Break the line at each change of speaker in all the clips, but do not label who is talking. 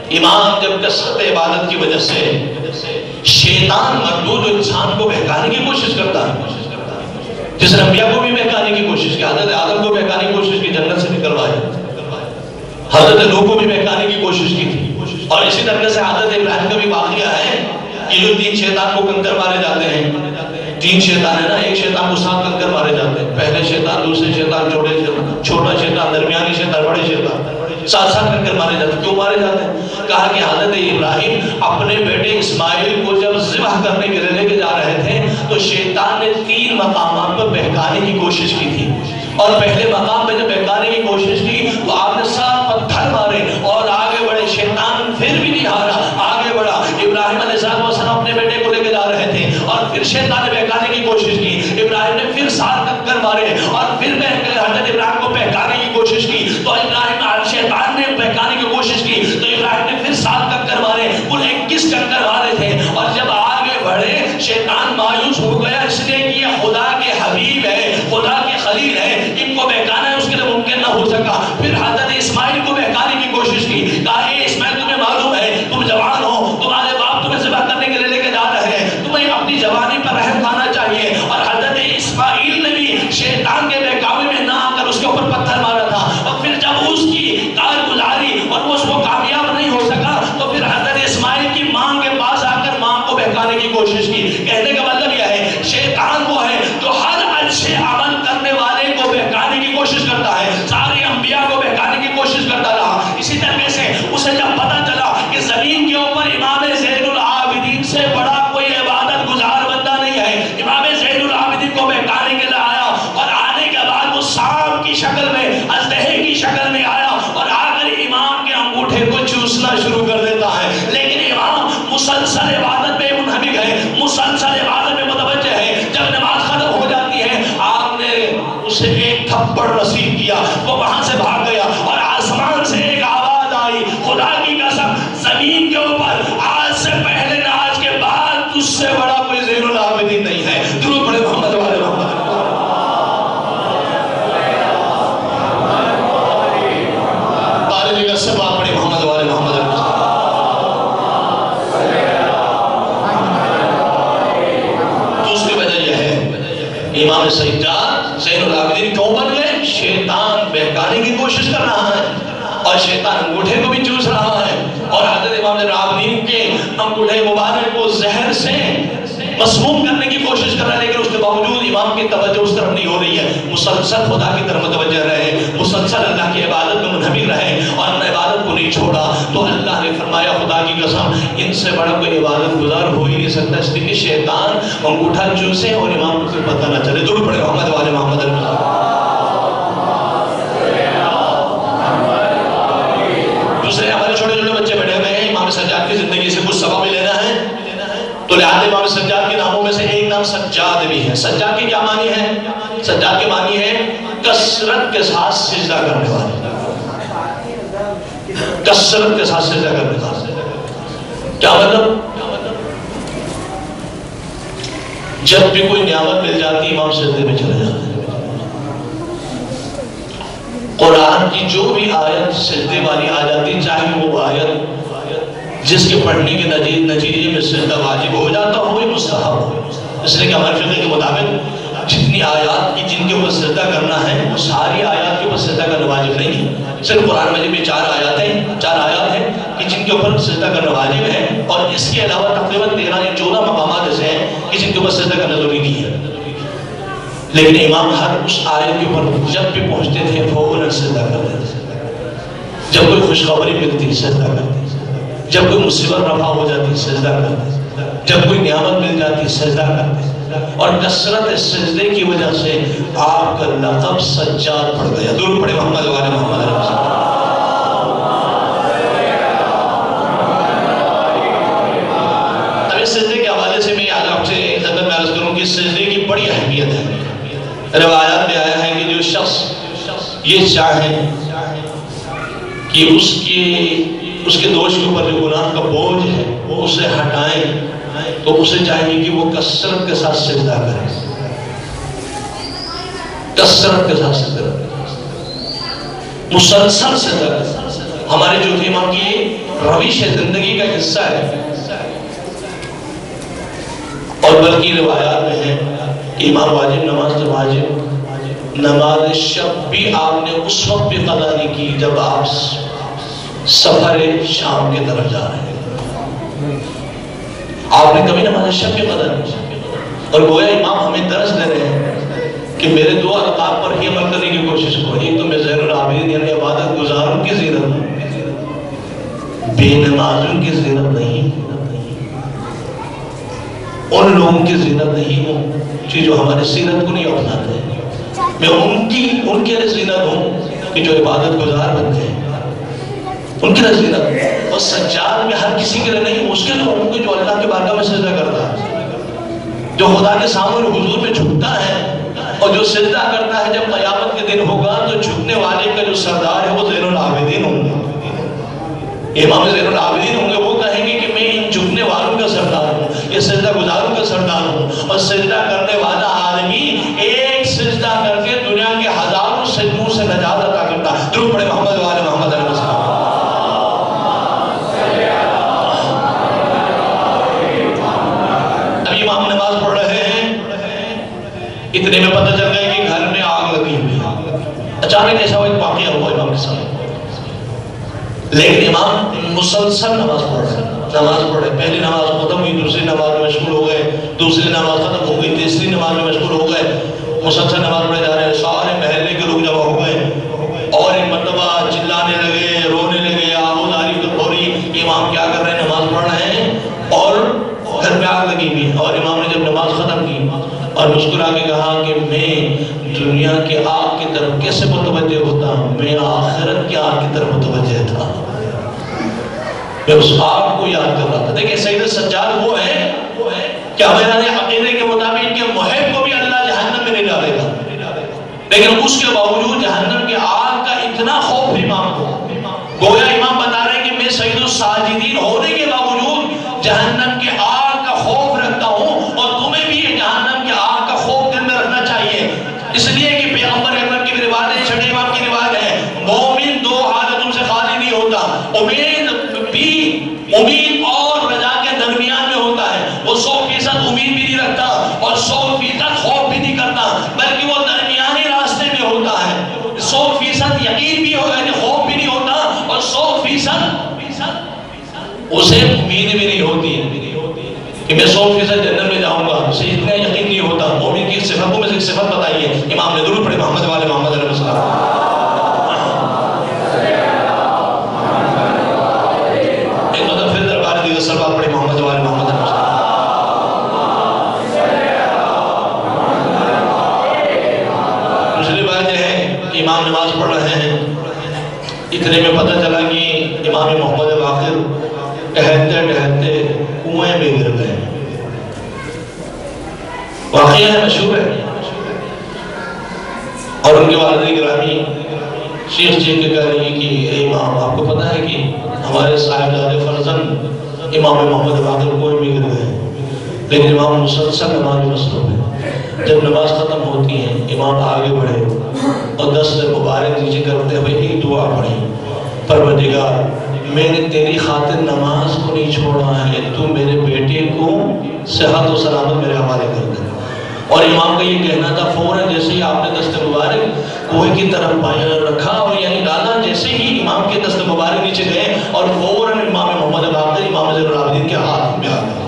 امام جب کثرت عبادت کی وجہ سے شیطان مردود و انسان کو بہکانے کی کوشش کرتا ہے، جس نے انبیاء کو بھی بہکانے کی کوشش کی، حضرت آدم کو بہکانے کی کوشش کی، جنت سے نکلوائے، حضرت نوح کو بھی بہکانے کی کوشش کی تھی، اور اسی طرح سے حضرت ابراہیم کا بھی واقعہ ہے کہ جو 3 شیطان کو کنکر مارے جاتے ہیں، 3 شیطان ہے نا، ایک شیطان کو 7 کنکر مارے جاتے ہیں، پہلے شیطان، دوسرے شیطان، چھوٹا شیطان، درمیانی شیطان، بڑے شیطان، 7 کنکر مارے جاتے ہیں۔ کیوں مارے جاتے ہیں؟ کہا کہ حضرت ابراہیم اپنے بیٹے اسماعیل کو جب ذبح کرنے کے لیے لے کے جا رہے تھے تو شیطان نے 3 مقامات پر بہکانے کی کوشش کی تھی، اور پہلے مقام پہ جب بہکانے کی کوشش کی تو آپ نے 7 پتھر مارے اور آگے بڑھے، شیطان پھر بھی نہیں ہارا، آگے بڑھا۔ ابراہیم علیہ السلام اپنے بیٹے کو لے کے جا رہے تھے اور پھر شیطان نے بہکانے کی کوشش کی، ابراہیم نے پھر 7 کنکر مارے اور پھر حضرت ابراہیم کو بہکانے کی کوشش کی، تو شیطان نے بہکانے کی کوشش کی تو ابراہیم نے پھر 7 کنکر مارے، کل 21 کنکر مارے تھے، اور جب آگے بڑھے شیطان مایوس ہو گیا، اس لیے کہ یہ خدا کے حبیب ہے، خدا کے خلیل ہے، ان کو بہکانا ہے اس کے لیے ممکن نہ ہو سکا۔ پھر حضرت اسماعیل کو بہکانے کی کوشش کی، کہا اے اسماعیل تمہیں معلوم ہے تم جوان ہو، تمہارے باپ تمہیں ذبح کرنے کے لیے لے کے جا رہے ہیں، تمہیں اپنی جوانی پر رحم کھانا چاہیے، اور حضرت اسماعیل نے بھی شیطان کے بہکاوے میں نہ آ کر اس کے اوپر پتھر مارا تھا، اور پھر جب اس کی کارگزاری اور وہ اس کو کامیاب نہیں ہو سکا تو پھر حضرت اسماعیل کی ماں کے پاس آ کر ماں کو بہکانے کی کوشش کی۔ کہنے کا مطلب یہ ہے شیطان وہ ہے جو ہر اچھے عمل کرنے والے کو بہکانے کی کوشش کرتا ہے، سارے انبیاء کو بہکانے کی کوشش کرتا رہا۔ اسی طرح سے اسے جب پتا چلا کہ زمین کے اوپر امام زین العابدین سے بڑا کوئی عبادت گزار بندہ نہیں ہے، امام زین العابدین کو بہکانے کے لیے آیا، اور آنے کے بعد وہ سانپ کی شکل میں، اژدہے کی شکل میں آیا اور آ کر امام کے انگوٹھے کو چوسنا شروع کر دیتا ہے، لیکن امام مسلسل عبادت میں منہمک ہے، مسلسل عبادت میں متوجہ ہے۔ جب نماز ختم ہو جاتی ہے آپ نے اسے ایک تھپڑ نصیب کیا، وہ وہاں سے بھاگ گیا، اور آسمان سے ایک آواز آئی، خدا کی قسم زمین کے اوپر آج سے پہلے نہ آج کے بعد تجھ سے بڑا کوئی زین العابدین نہیں ہے۔ درود پڑھے محمد والے محمد۔ سے بات پڑی محمد والے محمد۔ دوسری وجہ یہ ہے امام سجاد زین العابدین کیوں بن گئے؟ شیطان بہکانے کی کوشش کر رہا ہے اور شیطان انگوٹھے کو بھی چوس رہا ہے، اور حضرت امام زین العابدین کے انگوٹھے مبارک کو زہر سے مسموم کرنے کی کوشش کر رہا ہے، لیکن اس کے باوجود امام کی توجہ اس طرف نہیں ہو رہی ہے۔ مسلسل خدا کی طرف متوجہ رہے، مسلسل اللہ کی عبادت میں منہمک رہے اور عبادت کو نہیں چھوڑا، تو اللہ نے فرمایا خدا کی قسم ان سے بڑا کوئی عبادت گزار ہو ہی نہیں سکتا، اس لیے کہ شیطان انگوٹھا چوسے اور امام کو پھر پتہ نہ چلے۔ درود پڑھے محمد والے محمد۔ دوسرے ہمارے چھوٹے چھوٹے بچے بیٹھے ہوئے ہیں، امام سجاد کی زندگی سے کچھ سبق بھی لینا ہے، تو لہذا امام سجاد کے ناموں میں سے ایک نام سجاد بھی ہے۔ سجاد کی کیا معنی ہے؟ سجاد کے معنی ہے کثرت کے ساتھ سجدہ کرنے والے، کثرت کے ساتھ سجدہ کرنے والے۔ کیا مطلب؟ جب بھی کوئی نعمت مل جاتی امام سجدے میں چلے جاتے ہیں۔ قرآن کی جو بھی آیت سجدے والی آ جاتی، چاہے وہ آیت جس کے پڑھنے کے نتیجے میں سجدہ واجب ہو جاتا ہو یا مستحب ہو، اس لیے کہ ہمارے فقہ کے مطابق جتنی آیات کی جن کے اوپر سجدہ کرنا ہے وہ ساری آیات کے اوپر سجدہ کرنا واجب نہیں ہے، صرف قرآن مجید میں 4 آیات ہیں کہ جن کے اوپر سجدہ کرنا واجب ہے، اور اس کے علاوہ تقریباً 13 یا 14 مقامات ایسے ہیں کہ جن کے اوپر سجدہ کرنا ضروری نہیں ہے، لیکن امام ہر اس آیت کے اوپر جب بھی پہنچتے تھے فوراً سجدہ کر دیتے تھے۔ جب کوئی خوشخبری ملتی سجدہ کرتے، جب کوئی مصیبت رفع ہو جاتی سجدہ کرتے، جب کوئی نعمت مل جاتی سجدہ کرتے، اور کثرت سجدے کی وجہ سے آپ کا لقب سجاد پڑ گیا۔ درود پڑھے محمد والے محمد۔ اب اس سجدے کے حوالے سے میں آج آپ سے خدمت میں عرض کروں کہ سجدے کی بڑی اہمیت ہے۔ روایات میں آیا ہے کہ جو شخص یہ چاہے کہ اس کے دوست کے اوپر جو گناہ کا بوجھ ہے وہ اسے ہٹائیں، تو اسے چاہیے کہ وہ کثرت کے ساتھ سجدہ کرے، کثرت کے ساتھ سجدہ کرے، مسلسل سجدہ کرے۔ ہمارے جو امام کی روش زندگی کا حصہ ہے. اور بلکہ روایات میں ہے کہ امام واجب نماز تو واجب نماز شب بھی آپ نے اس وقت بھی قضا نہیں کی جب آپ سفر شام کے طرف جا رہے ہیں. آپ نے کبھی نماز شب کی قضا نہیں کی. اور گویا امام ہمیں درس دے رہے ہیں کہ میرے دو القاب پر ہی عمل کرنے کی کوشش کرو. ایک تو میں زین العابدین یعنی عبادت گزاروں کی زینت ہوں، بے نمازوں کی زینت نہیں، ان لوگوں کی زینت نہیں ہوں جو ہمارے سیرت کو نہیں اپناتے. میں ان کے لیے زینت ہوں کہ جو عبادت گزار بن گئے، ان کے لیے زینت. اور سجاد میں ہر کسی کے لیے نہیں، اس کے لیے ہوں کہ جو اللہ کے بارگاہ میں سجدہ کرتا ہے، جو خدا کے سامنے حضور میں جھکتا ہے اور جو سجدہ کرتا ہے. جب قیامت کے دن ہوگا تو جھکنے والے کا جو سردار ہے وہ زین العابدین ہوں گے، امام زین العابدین ہوں گے. وہ کہیں گے کہ میں ان جھکنے والوں کا سردار ہوں، یہ سجدہ گزاروں کا سردار ہوں. اور سجدہ کرنے والا آدمی ایک سجدہ کر کے دنیا کے ہزاروں سجدوں سے نجات عطا کرتا ہے. درود پڑھے محمد والے محمد علیہ السلام. اب امام نماز پڑھ رہے ہیں، اتنے میں پتہ چل گیا کہ گھر میں آگ لگی ہوئی ہے. اچانک ایسا ایک واقعہ ہوا امام کے ساتھ. لیکن امام مسلسل نماز پڑھ رہے. پہلی نماز ختم ہوئی، دوسری نماز میں مشغول ہو گئے، دوسری نماز ختم ہو گئی، تیسری نماز میں مشغول ہو گئے. مسلسل نماز پڑھے جا رہے ہیں. سارے محلے کے لوگ جمع ہو گئے اور ایک مرتبہ چلانے لگے، رونے لگے، آہوداری ہو رہی. امام کیا کر رہے ہیں؟ نماز پڑھ رہے ہیں اور گھر میں آگ لگی ہوئی. اور امام نے جب نماز ختم کی اور مسکرا کے کہا کہ میں دنیا کے آگ کی طرف کیسے متوجہ ہوتا ہوں، میں آخرت کی آگ کی طرف متوجہ تھا. میں اس آگ کو یاد کر رہا تھا. دیکھیں سید سجاد وہ ہے کہ ہمارے عقیدے کے مطابق ان کے محب کو بھی اللہ جہنم میں نہیں ڈالے گا، لیکن اس کے باوجود جہنم کے آگ کا اتنا خوف امام کو. گویا امام بتا رہے ہیں کہ میں سید الساجدین ہونے کے باوجود جہنم کے آگ کا خوف رکھتا ہوں، اور تمہیں بھی یہ جہنم کے آگ کا خوف دل میں رکھنا چاہیے. اس لیے کہ پیغمبر اکرم کی روایت ہے، چھٹے امام کی روایت ہے، مومن دو حالتوں سے خالی نہیں ہوتا. امید اور رجا کے درمیان میں ہوتا ہے. وہ 100% امید بھی نہیں رکھتا اور 100% خوف بھی نہیں کرتا، بلکہ وہ درمیانی راستے میں ہوتا ہے. 100% یقین بھی ہوگا، یعنی خوف بھی نہیں ہوتا، اور 100% اسے امید بھی نہیں ہوتی کہ میں 100% جنت میں جاؤں گا. اسے اتنا یقین نہیں ہوتا. مومن کی صفتوں میں سے ایک صفت بتائیے. امام نے درود پڑھے محمد والے محمد علیہ السلام. سلوات پڑھے محمد والے محمد علیہ السلام. دوسری بات یہ ہے کہ امام نماز پڑھ رہے ہیں، اتنے میں پتہ چلا کہ امام محمد باقر ٹہلتے ٹہلتے کنویں میں گر گئے. واقعہ ہے، مشہور ہے. اور ان کے والد گرامی شیخ جی کے کہہ رہی کہ اے امام، آپ کو پتہ ہے کہ ہمارے صاحبزادے فرزند امام محمد باقر کوئی بھی گر گئے، لیکن امام مسلسل نماز مصروف ہے. جب نماز ختم ہوتی ہے امام آگے بڑھے اور دست مبارک نیچے کرتے ہوئے ایک دعا پڑھی. پروردگار، میں نے تیری خاطر نماز کو نہیں چھوڑا ہے، تو میرے بیٹے کو صحت و سلامت میرے حوالے کر دے. اور امام کا یہ کہنا تھا، فوراً جیسے ہی آپ نے دست مبارک کوہ کی طرف رکھا اور یعنی ڈالا، جیسے ہی امام کے دست مبارک نیچے گئے اور فوراً امام محمد باقر امام زین العابدین کے ہاتھ میں آ گیا.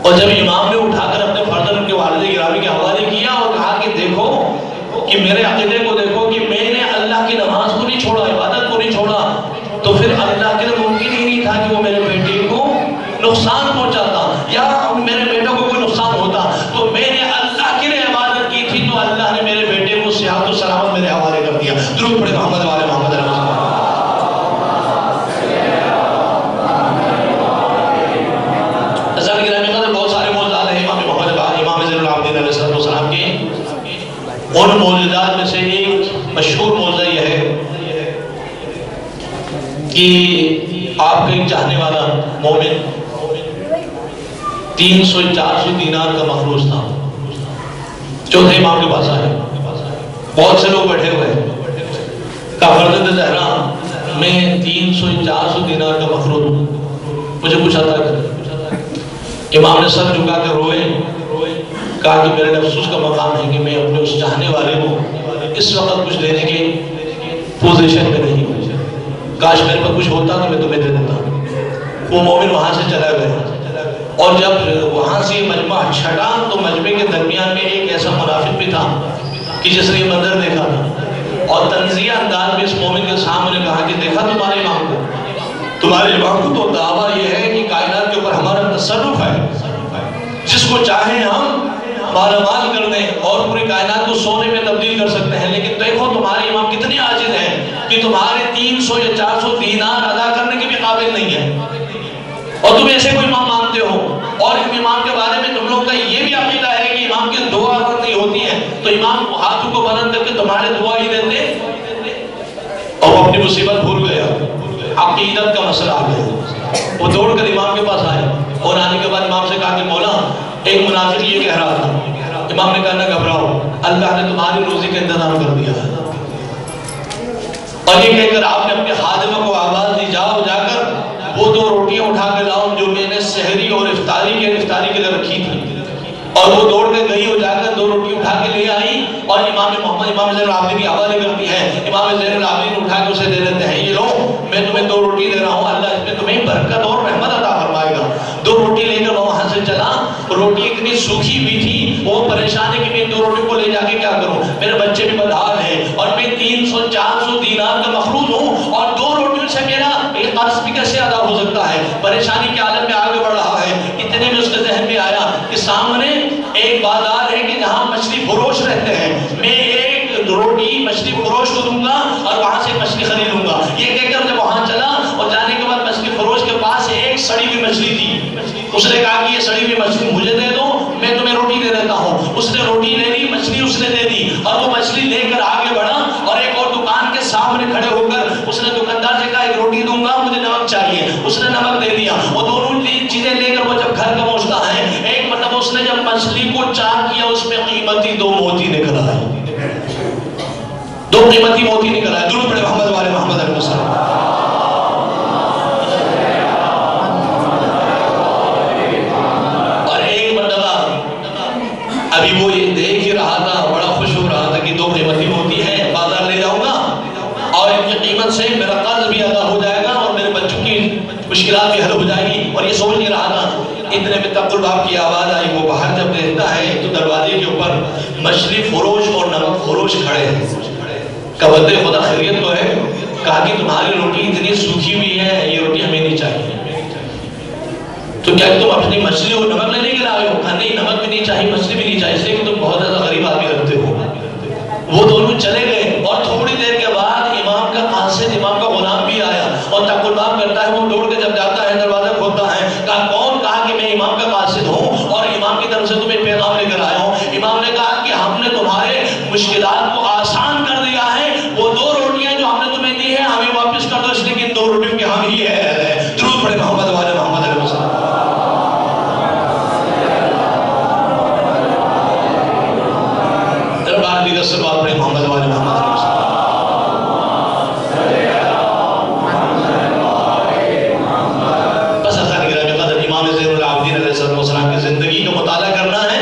اور جب امام نے اٹھا کر اپنے فرزند کے والد گرامی کے حوالے کیا اور کہا کہ دیکھو کہ میرے عقیدے کو دیکھو کہ میں نے اللہ کی نماز کو نہیں چھوڑا، عبادت کو نہیں چھوڑا، تو پھر اللہ کے لیے ممکن ہی نہیں تھا کہ وہ میرے بیٹے کو نقصان پہنچاتا یا میرے بیٹے کو کوئی نقصان ہوتا. تو میں نے اللہ کے لیے عبادت کی تھی، تو اللہ نے میرے بیٹے کو صحت و سلامت میرے حوالے کر دیا. درود پڑھے محمد والے محمد علیہ السلام. بہت سارے موجودات ہیں امام زین العابدین علیہ السلام کے. ان موجودات میں سے ایک مشہور موضوع یہ ہے کہ آپ کا ایک چاہنے والا مومن 300-400 دینار کا مخروض تھا. چوتھے امام کے پاس آئے، بہت سے لوگ بیٹھے ہوئے. کہا فرزند زہرا، میں 300-400 دینار کا مفروض ہوں، مجھے کچھ عطا کر۔ امام نے سر جھکا کر روئے، کہا کہ میرے افسوس کا مقام ہے کہ میں اپنے اس چاہنے والے کو اس وقت کچھ دینے کے پوزیشن میں نہیں ہوں، کاش میرے پر کچھ ہوتا تو میں تمہیں دے دیتا۔ وہ مومن وہاں سے چلا گیا، اور جب وہاں سے مجمع چھٹا تو مجمع کے درمیان میں ایک ایسا منافق بھی تھا کہ جس نے یہ منظر دیکھا تھا، اور تنزیہ انداز میں اس مومن کے سامنے کہا کہ دیکھا تمہارے امام کو، تمہارے امام کو تو دعویٰ یہ ہے کہ کائنات کے اوپر ہمارا تصرف ہے، جس کو چاہیں ہم مالا مال کر دیں اور پوری کائنات کو سونے میں تبدیل کر سکتے ہیں، لیکن دیکھو تمہارے امام کتنے عاجز ہیں کہ تمہارے 300 یا 400 دینار ادا کرنے کے بھی قابل نہیں ہے، اور تم ایسے کوئی امام مانتے ہو، اور امام کے بارے میں تم لوگ کا یہ بھی عقیدہ ہے کہ امام کی دعا اگر نہیں ہوتی ہے تو امام ہاتھوں کو بلند کر کے تمہارے دعا ہی دیتے، اور وہ اپنی مصیبت بھول گیا، عقیدت کا مسئلہ آ گیا۔ وہ دوڑ کر امام کے پاس آئے، اور آنے کے بعد امام سے کہا کہ مولا ایک منافق یہ کہہ رہا تھا۔ امام نے کہا نہ گھبراؤ، اللہ نے تمہاری روزی کا انتظام کر دیا ہے، اور یہ کہہ کر آپ نے اپنے خادمہ کو آواز دی جاؤ جا کر وہ 2 روٹیاں اٹھا کے لاؤ جو میں نے سحری اور افطاری کے لیے رکھی تھی، اور وہ دوڑ کے گئی اور جا کر 2 روٹی اٹھا کے لے آئی، اور امام زین العابدین کی حوالے کرتی ہے۔ امام زین العابدین اٹھا کے اسے دے دیتے ہیں، یہ لو میں تمہیں 2 روٹی دے رہا ہوں، اللہ اس میں تمہیں برکت اور رحمت عطا فرمائے گا۔ 2 روٹی لے کر وہ وہاں سے چلا، روٹی اتنی سوکھی ہوئی تھی، وہ پریشان ہے کہ میں 2 روٹی کو لے جا کے کیا کروں، میرے بچے بھی بدحال ہیں، اور میں 300-400 دینار کا مفروض ہوں، اور 2 روٹیوں سے میرا ایک قرض بھی کیسے ادا ہو سکتا ہے، پریشانی کے عالم میں آگے بڑھ رہا ہے۔ اتنے میں اس کے ذہن میں آیا کہ سامنے ایک بازار ہے کہ جہاں مچھلی فروش رہتے ہیں، میں ایک روٹی مچھلی فروش کو دوں گا اور وہاں سے مچھلی خریدوں گا۔ یہ کہہ کر جب وہاں چلا، اور جانے کے بعد مچھلی فروش کے پاس ایک سڑی ہوئی مچھلی تھی، اس نے کہا کہ یہ سڑی ہوئی مچھلی مجھے دے دو، میں تمہیں روٹی دے دیتا ہوں۔ اس نے روٹی لے لی، مچھلی اس نے دے دی، اور وہ مچھلی لے کر آگے بڑھا، اور ایک اور دکان کے سامنے کھڑے ہو کر اس نے دکاندار سے کہا ایک روٹی دوں گا، مجھے نمک چاہیے، اس نے نمک دے دیا۔ وہ دونوں چیزیں لے کر وہ جب گھر کا پہنچتا ہے، ایک مطلب اس نے جب مچھلی کو چاک کیا اس میں قیمتی 2 موتی نکل آئے، 2 قیمتی موتی نکل آئے۔ درود پڑھے محمد والے محمد علیہ وسلم۔ اور ایک مرتبہ ابھی وہ یہ دیکھ ہی رہا تھا، بڑا خوش ہو رہا تھا کہ 2 قیمتی موتی ہیں، بازار لے جاؤں گا اور ان کی قیمت سے میرا قرض بھی ادا ہو جائے گا اور میرے بچوں کی مشکلات بھی حل ہو جائے گی، اور یہ سوچ نہیں رہا تھا۔ اتنے میں تقل باپ کی آواز آئی، وہ باہر جب دیکھتا ہے تو دروازے کے اوپر مچھلی فروش اور نمک فروش کھڑے ہیں۔ کہا بندے خدا خیریت تو ہے؟ کہا کہ تمہاری روٹی اتنی سوکھی ہوئی ہے، یہ روٹی ہمیں نہیں چاہیے، تو کیا تم اپنی مچھلی اور نمک لینے کے لیے آئے ہو؟ کہا نہیں، نمک بھی نہیں چاہیے، مچھلی بھی نہیں چاہیے، اس لیے کہ تم بہت زیادہ غریب آدمی رکھتے ہو۔ وہ دونوں چلے گئے، اور تھوڑی دیر کے بعد امام کا قاصد، امام کا غلام بھی آیا، اور تقل باپ کرتا ہے، وہ دوڑ کے جب جاتا ہے دروازہ کھولتا ہے، کہا کون؟ کہا کہ میں امام کا قاصد ہوں اور امام کی طرف سے تمہیں پیغام لے کر آیا ہوں۔ امام نے کہا کہ ہم نے تمہارے مشکلات کو آسان کر دیا ہے، وہ 2 روٹیاں جو ہم نے تمہیں دی ہیں ہمیں واپس کر دو، اس لیے کہ 2 روٹیوں کے ہم ہی ہے۔ درود پڑھے محمد والے محمد علیہ وسلم۔ دربار دیگر سلوات پڑھے محمد والے محمد علیہ وسلم۔ زندگی کا مطالعہ کرنا ہے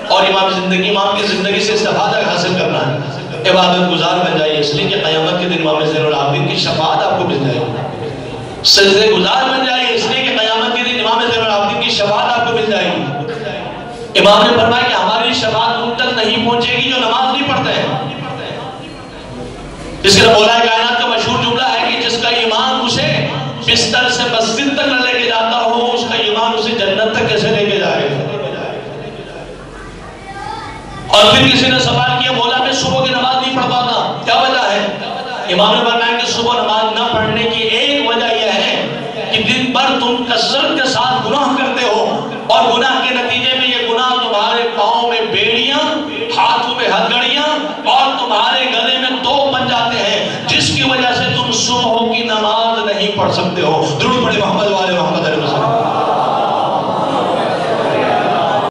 اور امام کی زندگی سے استفادہ حاصل کرنا ہے، عبادت گزار بن جائیے، اس لیے کہ قیامت کے دن امام زین العابدین کی شفاعت آپ کو مل جائے گی۔ سجدے گزار بن جائیے، اس لیے کہ قیامت کے دن امام زین العابدین کی شفاعت آپ کو مل جائے گی۔ امام نے فرمایا کہ ہماری شفاعت ان تک نہیں پہنچے گی جو نماز نہیں پڑھتے ہیں، جس کے مولا کائنات کا مشہور جملہ ہے کہ جس کا ایمان اسے بستر سے مسجد تک نہ لے کے جاتا ہو، اس کا ایمان اسے جنت تک کیسے لے کے جائے گا۔ اور پھر کسی نے سوال کیا، مولا میں صبح کی نماز نہیں پڑھ پاتا، کیا وجہ ہے؟ امام نے فرمایا کہ صبح نماز نہ پڑھنے کی ایک وجہ یہ ہے کہ دن بھر تم کثرت کے ساتھ گناہ کرتے ہو، اور گناہ کے نتیجے میں یہ گناہ تمہارے پاؤں میں بیڑیاں، ہاتھوں میں ہتھکڑیاں اور تمہارے گلے میں توپ بن جاتے ہیں، جس کی وجہ سے تم صبح کی نماز نہیں پڑھ سکتے ہو۔ درود پڑھے محمد والے محمد